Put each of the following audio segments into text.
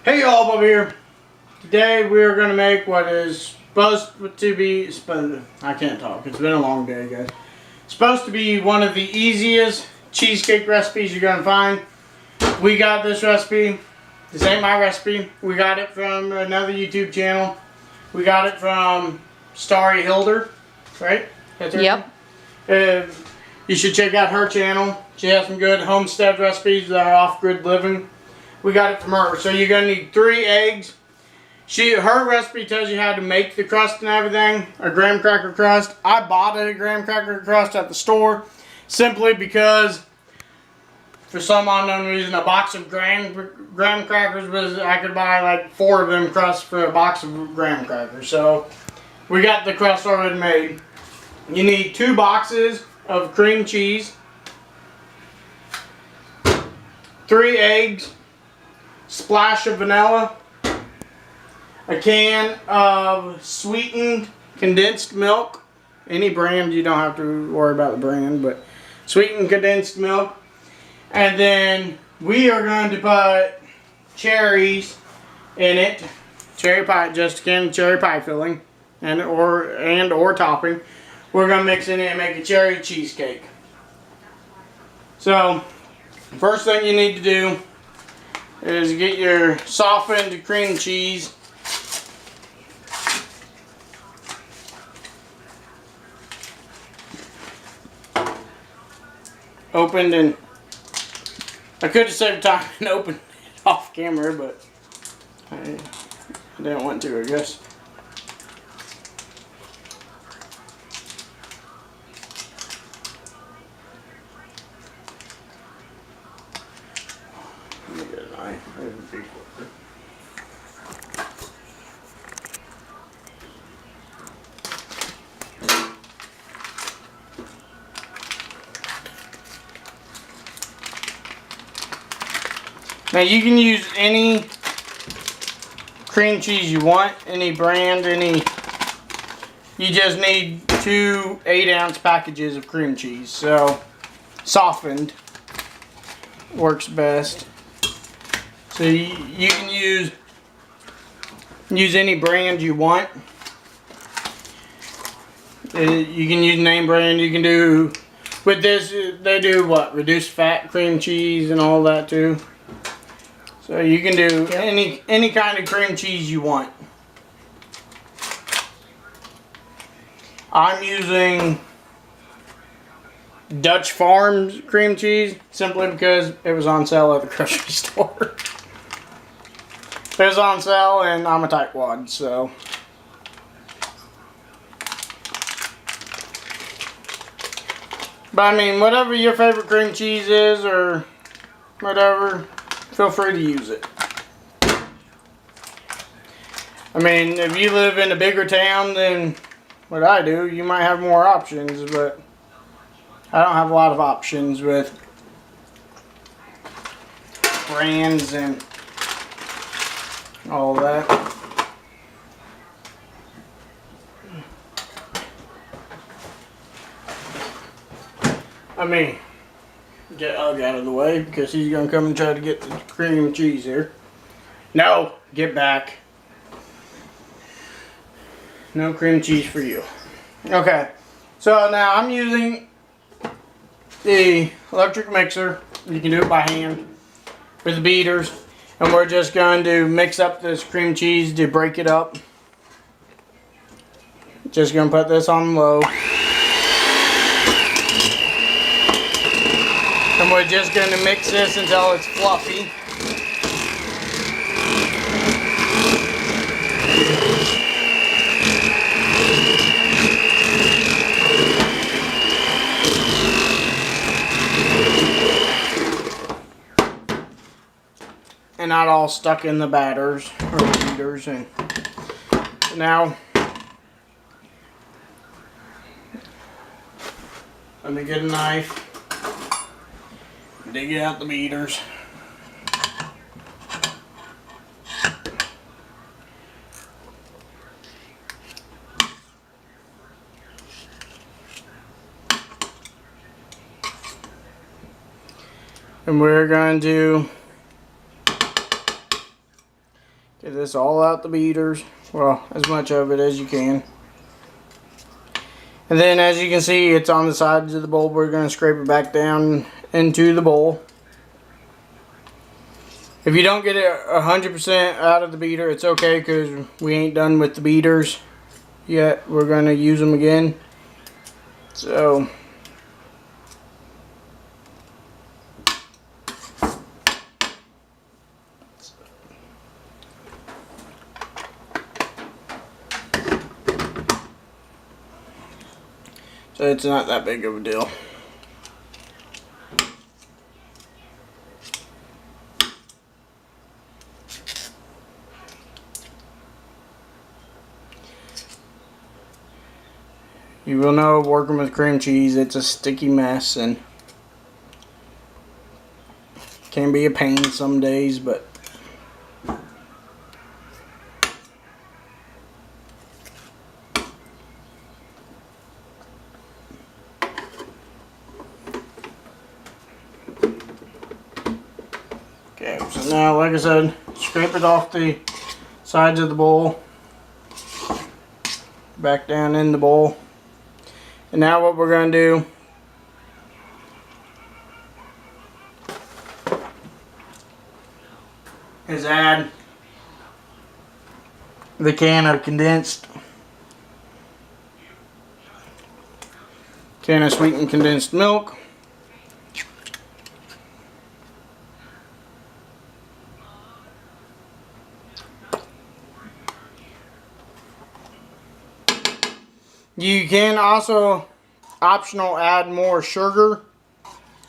Hey y'all, Bob here. Today we are going to make what is supposed to be, I can't talk, it's been a long day guys. Supposed to be one of the easiest cheesecake recipes you're going to find. We got this recipe, this ain't my recipe, we got it from another YouTube channel. We got it from Starry Hilder, right? That's her Yep. name? You should check out her channel. She has some good homestead recipes that are off-grid living. We got it from her. So you're going to need 3 eggs. Her recipe tells you how to make the crust and everything. A graham cracker crust. I bought a graham cracker crust at the store simply because for some unknown reason a box of graham crackers was, I could buy like 4 of them crusts for a box of graham crackers. So we got the crust already made. You need 2 boxes of cream cheese, 3 eggs, splash of vanilla, a can of sweetened condensed milk, any brand, you don't have to worry about the brand, but sweetened condensed milk, and then we are going to put cherries in it, cherry pie, just a can of cherry pie filling, and or topping. We're going to mix it in and make a cherry cheesecake. So, first thing you need to do is get your softened cream cheese. Opened, and I could have saved time and opened it off camera, but I didn't want to, I guess. Let me get a knife. There's a big one. Now you can use any cream cheese you want, any brand, you just need 2 8-ounce packages of cream cheese. So softened works best. So you can use any brand you want. You can use name brand. You can do, with this, they do what? Reduced fat cream cheese and all that too. So you can do any kind of cream cheese you want. I'm using Dutch Farms cream cheese simply because it was on sale at the grocery store. It was on sale and I'm a tightwad, so. But I mean, whatever your favorite cream cheese is or whatever, feel free to use it. I mean, if you live in a bigger town than what I do, you might have more options, but I don't have a lot of options with brands and all that. I mean, get Ugg out of the way because he's going to come and try to get the cream and cheese here. No, get back. No cream cheese for you. Okay, so now I'm using the electric mixer. You can do it by hand with the beaters. And we're just going to mix up this cream cheese to break it up. Just going to put this on low. And we're just going to mix this until it's fluffy. And not all stuck in the batters or beaters. And now, let me get a knife, dig out the beaters. And we're going to Get this all out the beaters. Well, as much of it as you can. And then as you can see, it's on the sides of the bowl. We're going to scrape it back down into the bowl. If you don't get it 100% out of the beater, it's okay because we ain't done with the beaters yet. We're going to use them again. So it's not that big of a deal. You will know, working with cream cheese, it's a sticky mess and can be a pain some days, but okay, so now, like I said, scrape it off the sides of the bowl, back down in the bowl. And now what we're going to do is add the can of sweetened condensed milk. You can also optional add more sugar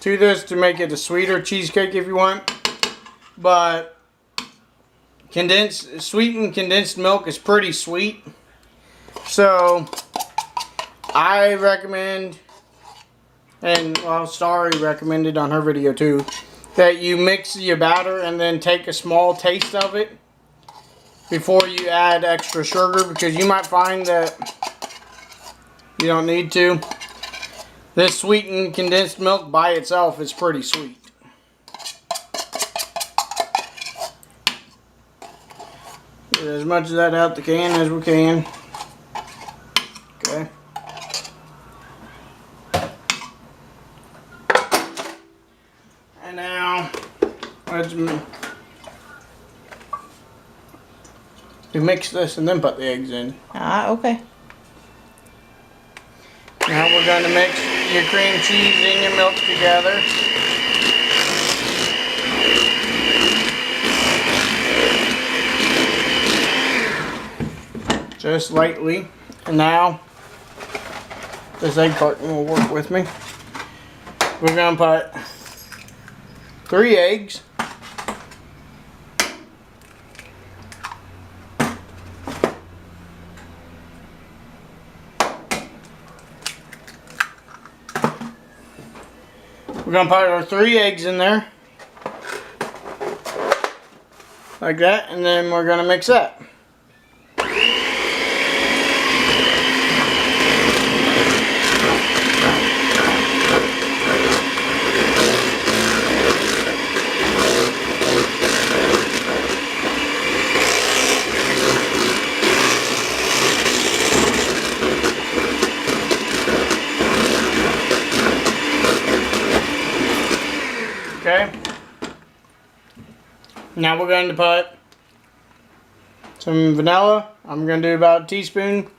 to this to make it a sweeter cheesecake if you want. But sweetened condensed milk is pretty sweet. So I recommend, and well, Starry recommended on her video too, that you mix your batter and then take a small taste of it before you add extra sugar, because you might find that you don't need to. This sweetened condensed milk by itself is pretty sweet. Get as much of that out the can as we can. Okay. And now let's mix this and then put the eggs in. Okay. Now we're going to mix your cream cheese and your milk together. Just lightly. And now, this egg carton will work with me. We're going to put 3 eggs. We're going to put our 3 eggs in there. Like that. And then we're going to mix that. Okay. Now we're going to put some vanilla. I'm going to do about a teaspoon,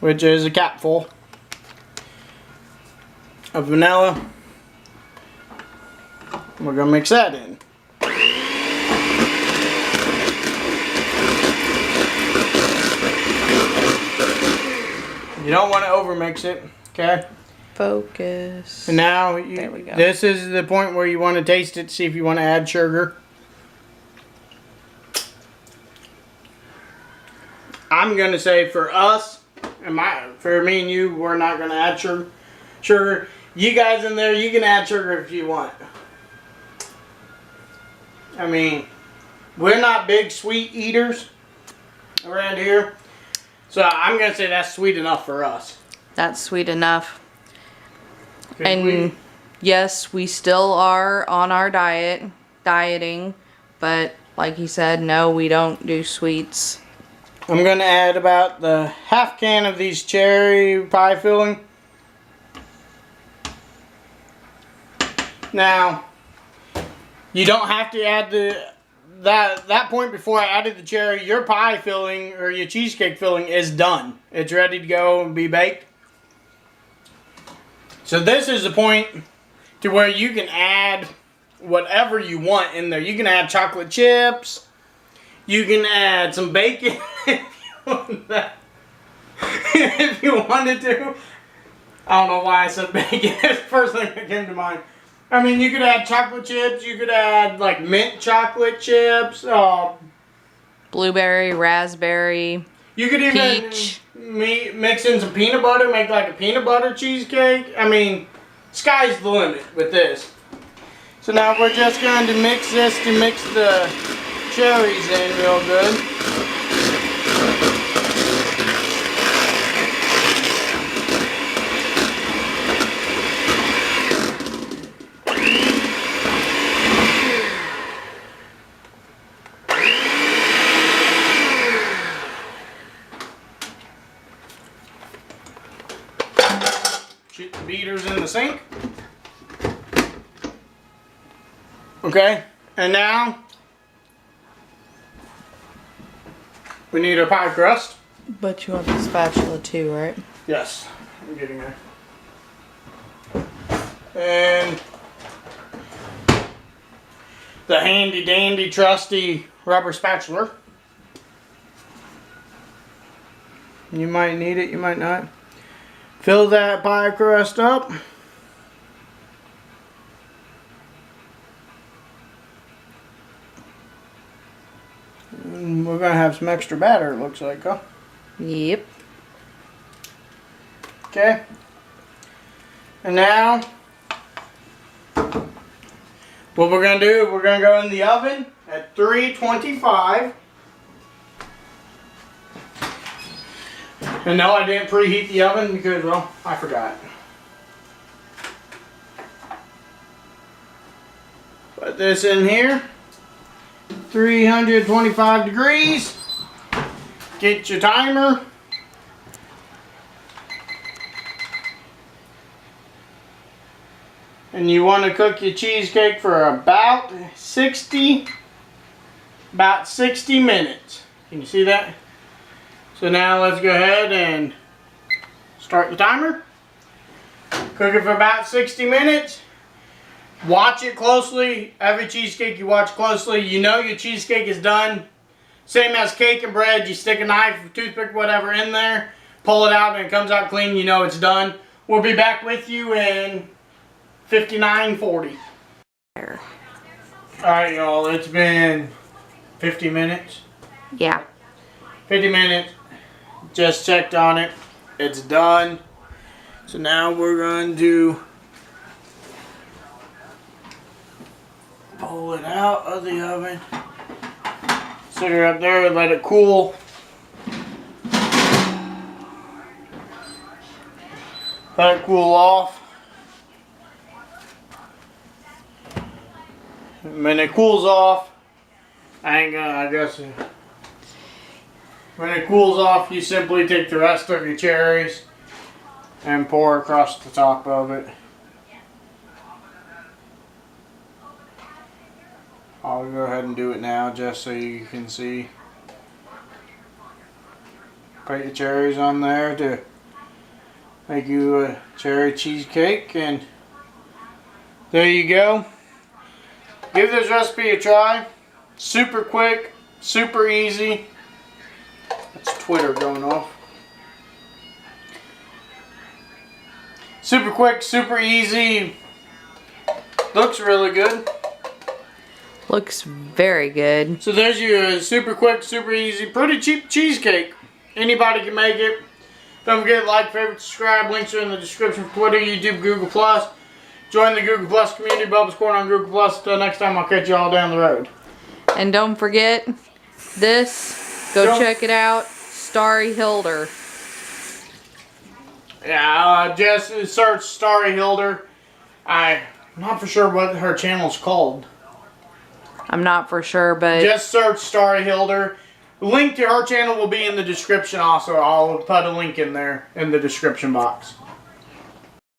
which is a capful of vanilla. We're going to mix that in. You don't want to overmix it, okay? Focus. And now, there we go. This is the point where you want to taste it to see if you want to add sugar. I'm going to say for us, for me and you, we're not going to add sugar. You guys in there, you can add sugar if you want. I mean, we're not big sweet eaters around here. So I'm going to say that's sweet enough for us. That's sweet enough. And yes, we still are on our dieting, but like he said, no, we don't do sweets. I'm going to add about the half can of these cherry pie filling. Now, you don't have to add that point before I added the cherry. Your pie filling or your cheesecake filling is done. It's ready to go and be baked. So this is the point to where you can add whatever you want in there. You can add chocolate chips. You can add some bacon if you want that. If you wanted to. I don't know why I said bacon. That's the first thing that came to mind. I mean, you could add chocolate chips. You could add like mint chocolate chips. Blueberry, raspberry, You could even peach. mix in some peanut butter, make like a peanut butter cheesecake. I mean, sky's the limit with this. So now we're just going to mix this to mix the cherries in real good. Shoot the beaters in the sink. Okay, and now we need our pie crust. But you want the spatula too, right? Yes, I'm getting there. And the handy dandy trusty rubber spatula. You might need it, you might not. Fill that pie crust up. And we're gonna have some extra batter, it looks like, huh? Yep. Okay. And now, what we're gonna do, we're gonna go in the oven at 325. And no, I didn't preheat the oven because, well, I forgot. Put this in here. 325 degrees. Get your timer. And you want to cook your cheesecake for about 60 minutes. Can you see that? So now let's go ahead and start the timer. Cook it for about 60 minutes. Watch it closely. Every cheesecake you watch closely, you know your cheesecake is done. Same as cake and bread. You stick a knife, toothpick, whatever in there, pull it out and it comes out clean, you know it's done. We'll be back with you in 59:40. Alright y'all, it's been 50 minutes. Yeah. 50 minutes. Just checked on it. It's done. So now we're going to pull it out of the oven. Sit her up there and let it cool. Let it cool off. When it cools off, I guess. When it cools off, you simply take the rest of your cherries and pour across the top of it. I'll go ahead and do it now just so you can see. Put your cherries on there to make you a cherry cheesecake, and there you go. Give this recipe a try. Super quick, super easy. That's Twitter going off. Super quick, super easy. Looks really good. Looks very good. So there's your super quick, super easy, pretty cheap cheesecake. Anybody can make it. Don't forget to like, favorite, subscribe. Links are in the description for Twitter, YouTube, Google+. Join the Google Plus community, Bubba's Corner on Google Plus. Until next time, I'll catch you all down the road. And don't forget this. Go check it out. Starry Hilder. Yeah, just search Starry Hilder. I'm not for sure what her channel's called. I'm not for sure, but Just search Starry Hilder. Link to her channel will be in the description also. I'll put a link in there in the description box.